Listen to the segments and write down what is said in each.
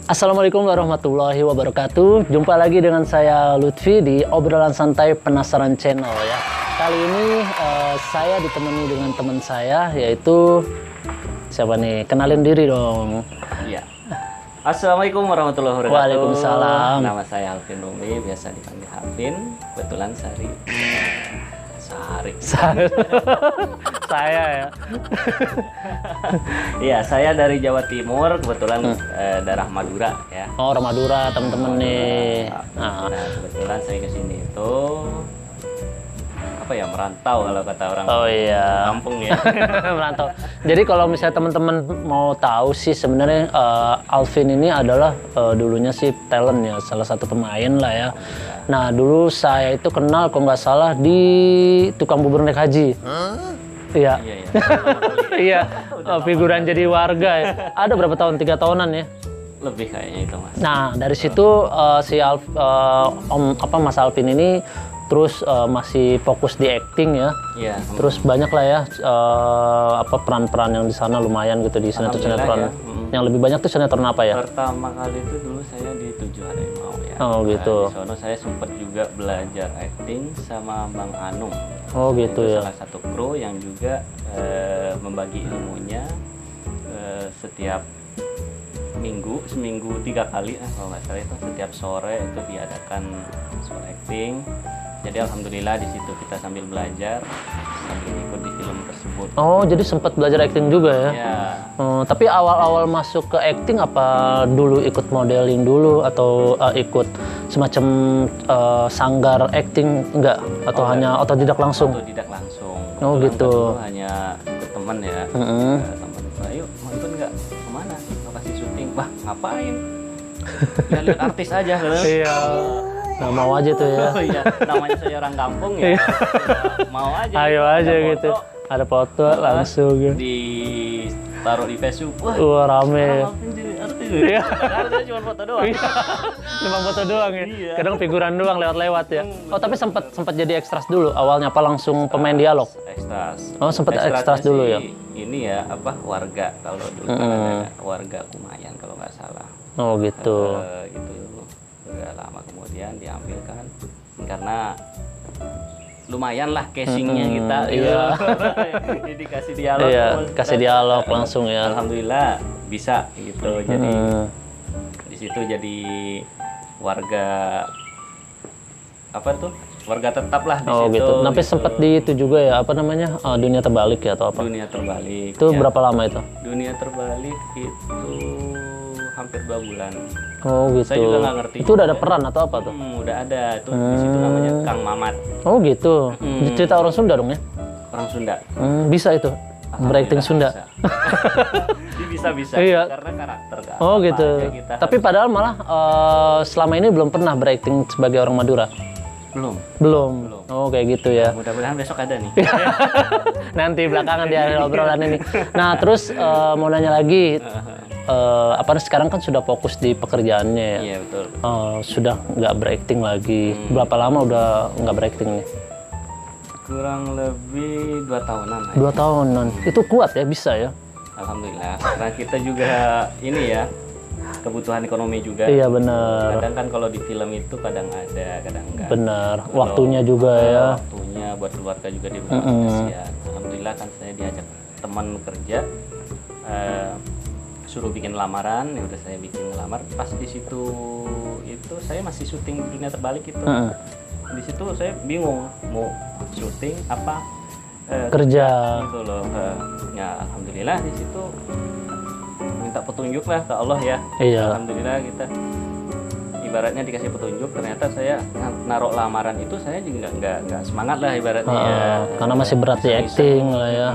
Assalamualaikum warahmatullahi wabarakatuh. Jumpa lagi dengan saya Lutfi di obrolan santai penasaran channel ya. Kali ini saya ditemani dengan teman saya yaitu siapa nih? Kenalin diri dong. Iya. Assalamualaikum warahmatullahi wabarakatuh. Waalaikumsalam. Nama saya Alvin Rumi, biasa dipanggil Alvin. Kebetulan Sari. Saya ya. Iya, saya dari Jawa Timur, kebetulan daerah Madura ya. Oh, Madura temen-temen nih. Nah, kebetulan saya ke sini itu apa ya, merantau kalau kata orang kampung ya. Merantau. Jadi kalau misalnya teman-teman mau tahu sih sebenarnya Alvin ini adalah dulunya sih talent ya, salah satu pemain lah ya. Nah dulu saya itu kenal kalau nggak salah di tukang bubur naik haji. Iya. Iya. Figuran jadi warga ya. Ada berapa tahun? 3 tahunan ya. Lebih kayaknya itu Mas. Nah dari situ Mas Alvin ini terus masih fokus di acting ya. Iya. Terus banyak lah ya peran-peran yang di sana lumayan gitu di sinetron-sinetron. Ya. Yang lebih banyak tuh sinetron apa ya? Pertama kali itu dulu saya di 7 Harimau ya. Oh gitu. Di sono saya sempat juga belajar acting sama Bang Anung. Oh gitu itu ya. Salah satu kru yang juga membagi ilmunya setiap minggu, seminggu 3 kali kalau nggak salah itu, setiap sore itu diadakan show acting. Jadi alhamdulillah di situ kita sambil belajar, sambil ikut di film tersebut. Oh jadi sempat belajar acting juga ya? Ya. Tapi awal-awal masuk ke acting apa dulu ikut modeling dulu atau ikut semacam sanggar acting enggak? Atau hanya otodidak langsung? Otodidak langsung. Oh gitu. Hanya ikut teman ya. Teman, ayo nonton nggak? Kemana? Lokasi syuting. Wah ngapain? Ya lihat artis aja. Iya. Nah, mau aja tuh ya. Oh iya, namanya saya orang kampung ya. Mau aja. Ayo aja gitu. Ada foto langsung gitu. Ditaruh di Facebook. Wah, rame. Iya. Harusnya cuma foto doang. Cuma foto doang ya. Iya. Kadang figuran doang lewat-lewat ya. Oh, tapi sempat jadi ekstras dulu awalnya apa langsung pemain dialog? Ekstras. Oh, sempat ekstras dulu ya. Ini ya warga, kalau dulu kan ada warga Kumayan kalau nggak salah. Oh, gitu. Gitu. Udah lama kemudian diambilkan karena lumayan lah casingnya kita. Iya. Jadi dikasih dialog. Iya, kasih dialog langsung ya. Alhamdulillah bisa gitu. Jadi di situ jadi warga warga tetap lah di situ. Gitu. Tapi sempat di itu juga ya, apa namanya, dunia terbalik ya atau apa? Dunia terbalik. Itu ya. berapa lama itu? Dunia terbalik itu hampir 2 bulan. Oh gitu. Saya juga nggak ngerti. Itu udah ada peran atau apa tuh? Udah ada. Itu di situ namanya Kang Mamat. Oh gitu. Cerita orang Sunda dong ya? Orang Sunda. Bisa itu. Berakting Sunda. Bisa. Iya. Karena karakter kan. Oh gitu. Tapi padahal malah selama ini belum pernah berakting sebagai orang Madura. Belum. Oh kayak gitu ya. Mudah-mudahan besok ada nih. Nanti belakangan di akhir obrolan ini. Nah terus mau nanya lagi. Sekarang kan sudah fokus di pekerjaannya ya. Iya betul. Sudah nggak berakting lagi. Berapa lama udah nggak berakting nih? Kurang lebih 2 tahunan. 2 tahunan. Itu kuat ya, bisa ya? Alhamdulillah. Karena kita juga ini ya, kebutuhan ekonomi juga. Iya benar. Kadang kan kalau di film itu kadang ada, kadang enggak. Benar. Waktunya juga ya. Waktunya buat keluarga juga di rumah kasihan. Alhamdulillah kan saya diajak teman kerja. Suruh bikin lamaran, ya udah saya bikin lamar. Pas di situ itu saya masih syuting Dunia Terbalik itu. Di situ saya bingung mau syuting apa kerja gitu loh. Ya alhamdulillah di situ minta petunjuk lah ke Allah ya. Iya. Alhamdulillah kita ibaratnya dikasih petunjuk, ternyata saya naruh lamaran itu saya juga nggak semangat lah ibaratnya ya. Karena masih berat di acting lah ya.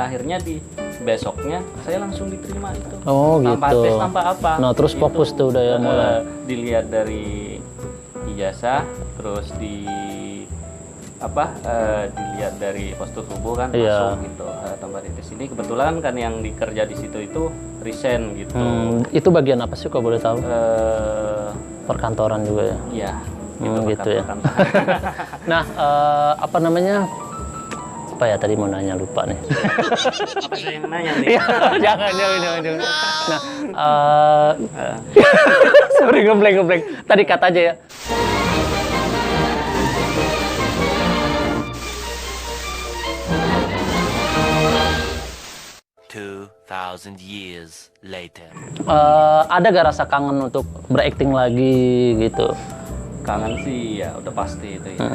Akhirnya di besoknya saya langsung diterima itu. Oh tanpa gitu. tes, tanpa apa. Nah terus fokus tuh udah ya mulai. Dilihat dari ijazah, terus dilihat dari postur tubuh kan masuk gitu. Tanpa dites ini kebetulan kan yang dikerja di situ itu resign gitu. Itu bagian apa sih kalau boleh tahu? Perkantoran juga ya. Iya. Gitu ya. Nah Apa ya tadi mau nanya, lupa nih. Apa saya yang nanya nih? jangan. Nah, sorry ngeblank. Tadi kata aja ya. 2,000 years later. Ada gak rasa kangen untuk berakting lagi gitu? Kangen sih ya udah pasti itu ya.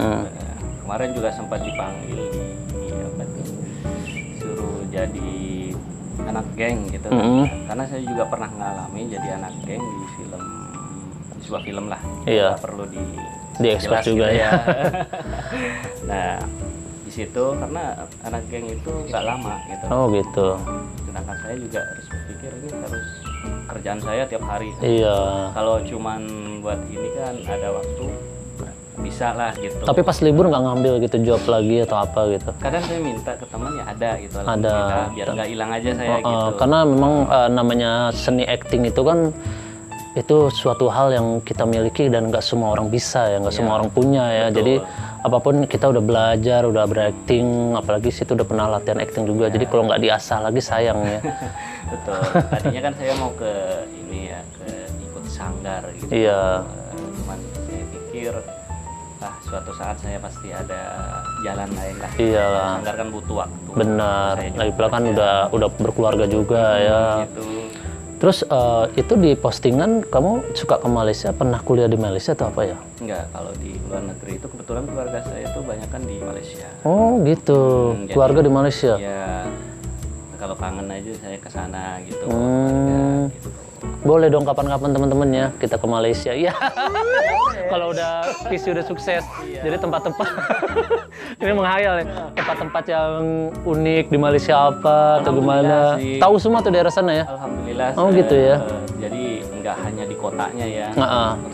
Kemarin juga sempat dipanggil di apa tuh, suruh jadi anak geng gitu. Karena saya juga pernah ngalamin jadi anak geng di sebuah film lah. Iya. Nggak perlu Di-expose juga gitu ya. Nah di situ karena anak geng itu nggak lama gitu. Oh gitu. Sedangkan saya juga harus berpikir ini harus kerjaan saya tiap hari. Iya. Kalau cuman buat ini kan ada waktu bisa lah gitu. Tapi pas libur nggak ngambil gitu job lagi atau apa gitu? Kadang saya minta ke teman ya ada gitu. Ada. Alhamdulillah, biar nggak hilang aja saya gitu. Karena memang namanya seni acting itu kan itu suatu hal yang kita miliki dan nggak semua orang bisa ya, nggak semua orang punya ya. Betul. Jadi apapun kita udah belajar, udah berakting, apalagi situ udah pernah latihan acting juga. Jadi kalau nggak diasah lagi sayang ya. Betul. Tadinya kan saya mau ke ini ya, ke ikut sanggar gitu. Iya. Cuman saya pikir suatu saat saya pasti ada jalan lain lah. Iyalah. Sanggar kan butuh waktu. Benar. Saya juga Lagi pula kan belajar. udah berkeluarga juga ya. Gitu. Terus itu di postingan kamu suka ke Malaysia, pernah kuliah di Malaysia atau apa ya? Enggak, kalau di luar negeri itu kebetulan keluarga saya itu banyak kan di Malaysia. Oh gitu, keluarga di Malaysia. Ya, kalau kangen aja saya ke sana gitu. Hmm. Gitu. Boleh dong kapan-kapan teman-teman ya kita ke Malaysia. Iya. Kalau udah visi udah sukses. Jadi tempat-tempat ini menghayal ya. Tempat-tempat yang unik di Malaysia apa atau gimana? sih. Tahu semua tuh daerah sana ya? Alhamdulillah. Oh, gitu ya. Jadi nggak hanya di kotanya ya.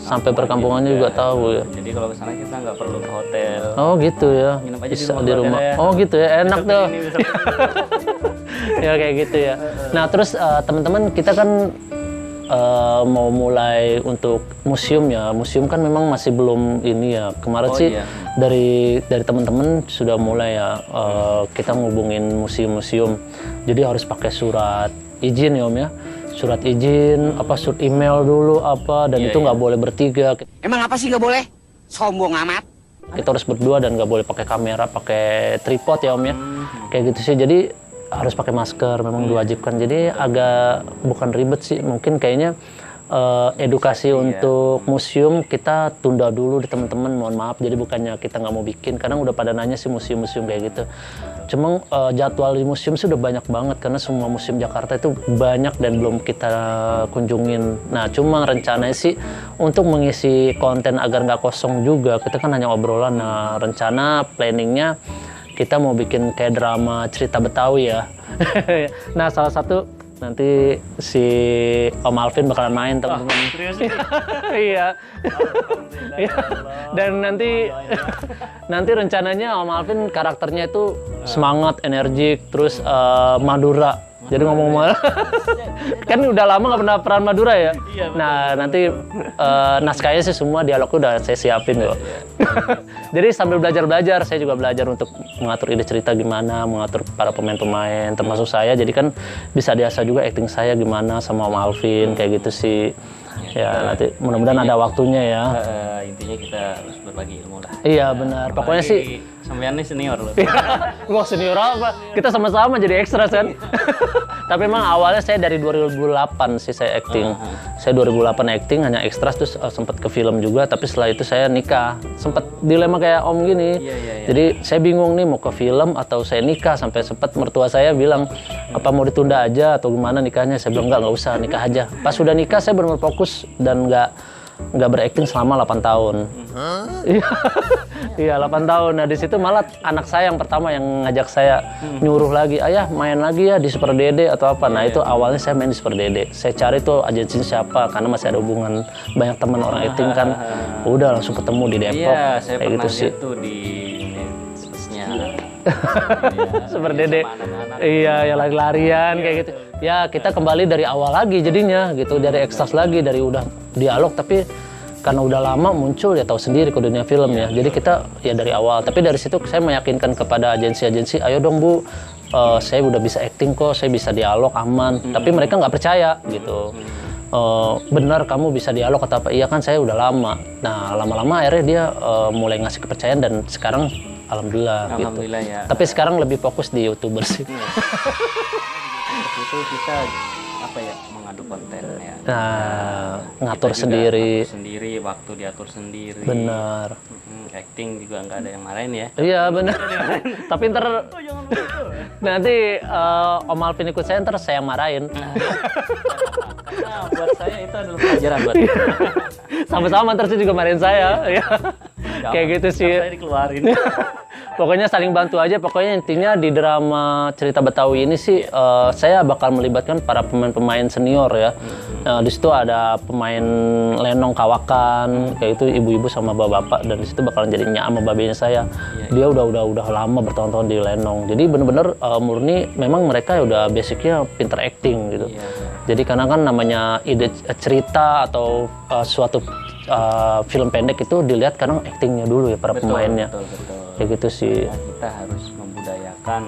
Sampai perkampungannya juga tahu ya. Jadi kalau ke sana kita nggak perlu ke hotel. Oh gitu ya. Nginep aja Bisa di di rumah rumah. keluarga ya. Oh gitu ya, enak Besok tuh. kesini, besok kesini. Ya kayak gitu ya. Nah terus teman-teman kita kan mau mulai untuk museum ya. Museum kan memang masih belum ini ya. Kemarin Oh, sih iya. dari teman-teman sudah mulai ya kita ngubungin museum-museum. Jadi harus pakai surat izin ya Om ya. Surat izin, apa surat email dulu apa dan Iya, itu nggak iya. boleh bertiga. Emang apa sih nggak boleh? Sombong amat. Kita harus berdua dan nggak boleh pakai kamera, pakai tripod ya Om ya. Kayak gitu sih. Jadi harus pakai masker, memang diwajibkan. Jadi agak bukan ribet sih, mungkin kayaknya edukasi untuk museum kita tunda dulu di teman-teman, mohon maaf. Jadi bukannya kita nggak mau bikin, kadang udah pada nanya sih museum-museum kayak gitu. Cuma jadwal di museum sudah banyak banget karena semua museum Jakarta itu banyak dan belum kita kunjungin. Nah, cuma rencananya sih untuk mengisi konten agar nggak kosong juga. Kita kan hanya obrolan. Nah, rencana planningnya kita mau bikin kayak drama cerita Betawi ya. Nah, salah satu nanti si Om Alvin bakalan main teman-teman. Serius? Iya. Iya. Dan nanti rencananya Om Alvin karakternya itu semangat, energik, terus Madura. Jadi ngomong kan udah lama nggak pernah peran Madura ya. Nah nanti naskahnya sih semua dialognya udah saya siapin kok. Jadi sambil belajar saya juga belajar untuk mengatur ide cerita gimana, mengatur para pemain-pemain, termasuk saya. Jadi kan bisa diasah juga acting saya gimana sama Om Alvin kayak gitu sih. Ya nanti mudah-mudahan ada waktunya ya. Intinya kita harus berbagi ilmu lah. Iya benar. Pokoknya sih. Sampean nih senior loh. Wah senior apa? Kita sama-sama jadi ekstra kan. Tapi memang awalnya saya dari 2008 sih saya acting. Saya 2008 acting hanya ekstra terus sempat ke film juga. Tapi setelah itu saya nikah. Sempat dilema kayak Om gini. Iya. Jadi saya bingung nih mau ke film atau saya nikah. Sampai sempat mertua saya bilang apa mau ditunda aja atau gimana nikahnya. Saya bilang nggak usah nikah aja. Pas sudah nikah saya benar-benar fokus dan nggak berakting selama 8 tahun. Iya 8 tahun. Nah di situ malah anak saya yang pertama yang ngajak saya nyuruh lagi, ayah main lagi ya di Super Dede atau apa. Nah itu awalnya saya main di Super Dede. Saya cari tuh agensinya siapa karena masih ada hubungan banyak teman orang acting kan. Udah langsung ketemu di Depok. Iya, saya kayak pernah gitu sih. lihat tuh di spesnya. Super Dede. Iya, ya lari-larian kayak gitu. Ya kita kembali dari awal lagi jadinya gitu, dari ekstras lagi, dari udah dialog tapi karena udah lama muncul ya tahu sendiri ke dunia film ya. Jadi kita ya dari awal. Tapi dari situ saya meyakinkan kepada agensi-agensi, ayo dong Bu, saya udah bisa acting kok, saya bisa dialog aman. Tapi mereka nggak percaya gitu. Benar kamu bisa dialog atau apa? Iya kan saya udah lama. Nah lama-lama akhirnya dia mulai ngasih kepercayaan dan sekarang alhamdulillah gitu. Ya. Tapi sekarang lebih fokus di YouTuber sih. Itu kita apa ya, mengadu konten ya. Nah, ngatur Kita juga sendiri. ngatur sendiri, waktu diatur sendiri. Benar. Acting juga nggak ada yang marahin ya. Iya benar. Tapi ntar nanti Om Alvin ikut saya ntar saya marahin. Karena buat saya itu adalah pelajaran buat Sama-sama ntar saya juga marahin saya. Ya. Kayak gitu sih. Saya dikeluarin. Pokoknya saling bantu aja. Pokoknya intinya di drama cerita Betawi ini sih saya bakal melibatkan para pemain-pemain senior ya. Di situ ada pemain lenong kawakan, kayak itu ibu-ibu sama bapak-bapak, dan di situ bakalan jadi nyak sama babenya saya. Dia udah lama bertahun-tahun di lenong. Jadi bener-bener murni memang mereka udah basicnya pinter acting gitu. Jadi karena kan namanya ide cerita atau suatu film pendek itu dilihat kadang actingnya dulu ya para pemainnya. Betul. Kayak gitu sih. Ya, kita harus membudayakan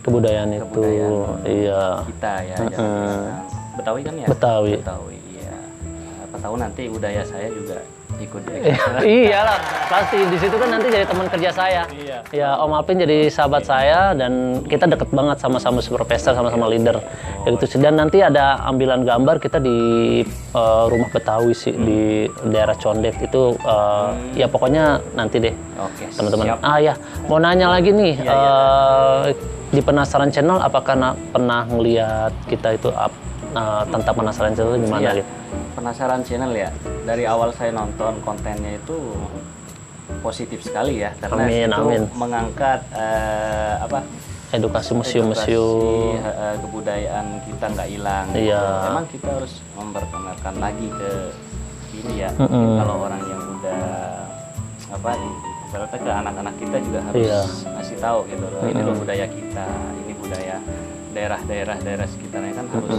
Kebudayaan itu. Iya. kita ya. Jangan Betawi kan ya? Betawi. Iya. Apa tahu nanti budaya saya juga ikut. Iyalah, pasti di situ kan nanti jadi teman kerja saya. Iya. Ya Om Alvin jadi sahabat saya dan kita deket banget sama-sama supervisor, sama-sama leader. Ya gitu sih. Dan nanti ada ambilan gambar kita di rumah Betawi sih di daerah Condet itu. Ya pokoknya nanti deh. Oke. Teman-teman. Siap. Ya mau nanya lagi nih. Di Penasaran Channel apakah pernah ngelihat kita itu tentang Penasaran Channel gimana Iya. gitu? Penasaran Channel ya. Dari awal saya nonton kontennya itu positif sekali ya, karena Amin. mengangkat Edukasi museum-museum. edukasi, kebudayaan kita nggak hilang. Iya. Gitu. Emang kita harus memperkenalkan lagi ke ini ya. Mungkin kalau orang yang udah ibaratnya ke anak-anak kita juga harus ngasih tahu gitu loh. Ini loh budaya kita, ini budaya daerah sekitarnya kan harus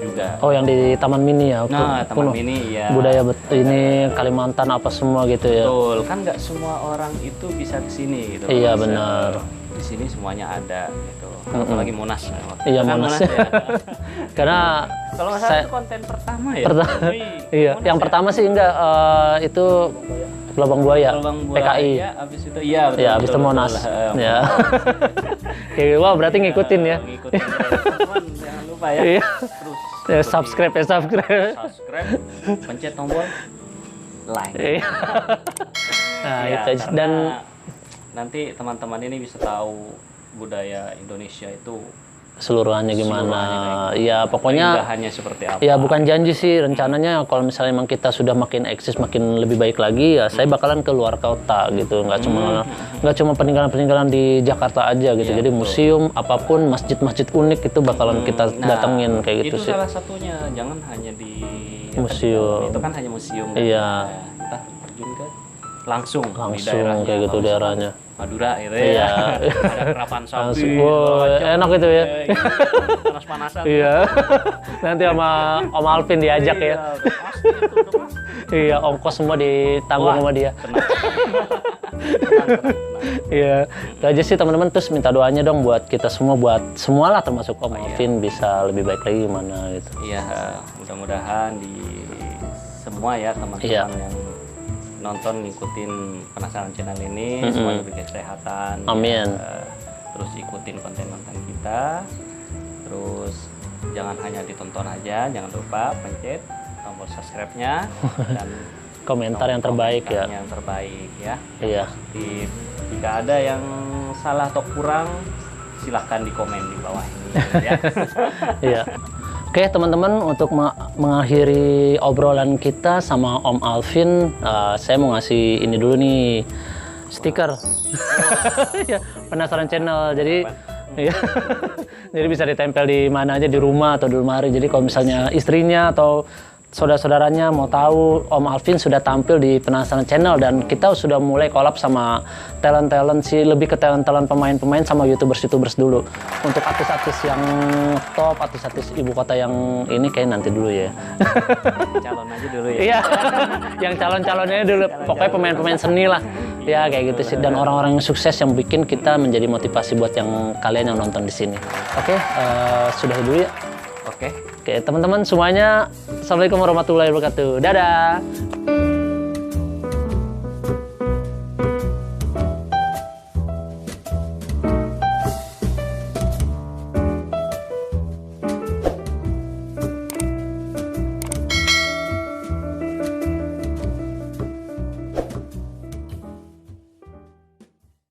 juga. Oh yang di Taman Mini ya? Nah, Taman Mini ya. Budaya ini Kalimantan apa semua gitu ya? Betul, kan nggak semua orang itu bisa ke sini gitu. Iya, Bisa benar. Di sini semuanya ada gitu. Apalagi Monas. Iya, Kan Monas. ya. Karena Kalau nggak salah itu konten pertama ya. iya, Monas yang ya? pertama sih enggak itu Lubang Buaya, Lubang Buaya, PKI. abis itu iya betul. Ya, abis itu Monas. Ya. Kayak wah berarti ngikutin ya. Ngikutin teman-teman, jangan lupa ya. Iya. Terus Ya, subscribe. subscribe, pencet tombol like. Iya. Nah, Ya, itu karena dan nanti teman-teman ini bisa tahu budaya Indonesia itu seluruhannya gimana. Iya, pokoknya hanya seperti apa. ya bukan janji sih, rencananya kalau misalnya emang kita sudah makin eksis, makin lebih baik lagi ya saya bakalan ke luar kota gitu, nggak cuma peninggalan-peninggalan di Jakarta aja gitu. Jadi museum apapun, masjid-masjid unik itu bakalan kita datengin kayak gitu itu sih. salah satunya, jangan hanya di Museum. itu kan hanya museum. Iya. Kita terjun ke langsung di Langsung kayak gitu daerahnya. Madura gitu Iya. ya. Ada kerapan sapi. Wow, enak itu ya. Panas-panasan. Iya. Nanti sama Om Alvin diajak ya. Iya, udah pasti itu, udah pasti. Iya, ongkos semua ditanggung sama dia. Tenang. Iya, itu aja sih teman-teman. Terus minta doanya dong buat kita semua, buat semualah termasuk Om Alvin bisa lebih baik lagi gimana gitu. Iya, mudah-mudahan di semua ya teman-teman yang nonton ngikutin Penasaran Channel ini semua diberi kesehatan. Amin. Ya, terus ikutin konten-konten kita. Terus jangan hanya ditonton aja, jangan lupa pencet tombol subscribe-nya dan Komentar yang terbaik ya. yang terbaik ya. Iya. Jika ada yang salah atau kurang silahkan di komen di bawah ini ya. Iya. Oke teman-teman, untuk mengakhiri obrolan kita sama Om Alvin, saya mau ngasih ini dulu nih, stiker. Ya, Penasaran Channel. Jadi iya. Jadi bisa ditempel di mana aja, di rumah atau di lemari. Jadi kalau misalnya istrinya atau saudara-saudaranya mau tahu, Om Alvin sudah tampil di Penasaran Channel dan kita sudah mulai collab sama talent-talent sih, lebih ke talent-talent pemain-pemain sama YouTubers dulu. Untuk artis-artis yang top, artis-artis ibu kota yang ini kayak nanti dulu ya. Calon aja dulu ya. Iya, yang calon-calonnya dulu. Pokoknya pemain-pemain seni lah. Ya kayak gitu sih. Dan orang-orang yang sukses yang bikin kita menjadi motivasi buat yang kalian yang nonton di sini. Oke, sudah dulu ya. Oke. Oke, teman-teman semuanya, Assalamualaikum warahmatullahi wabarakatuh. Dadah.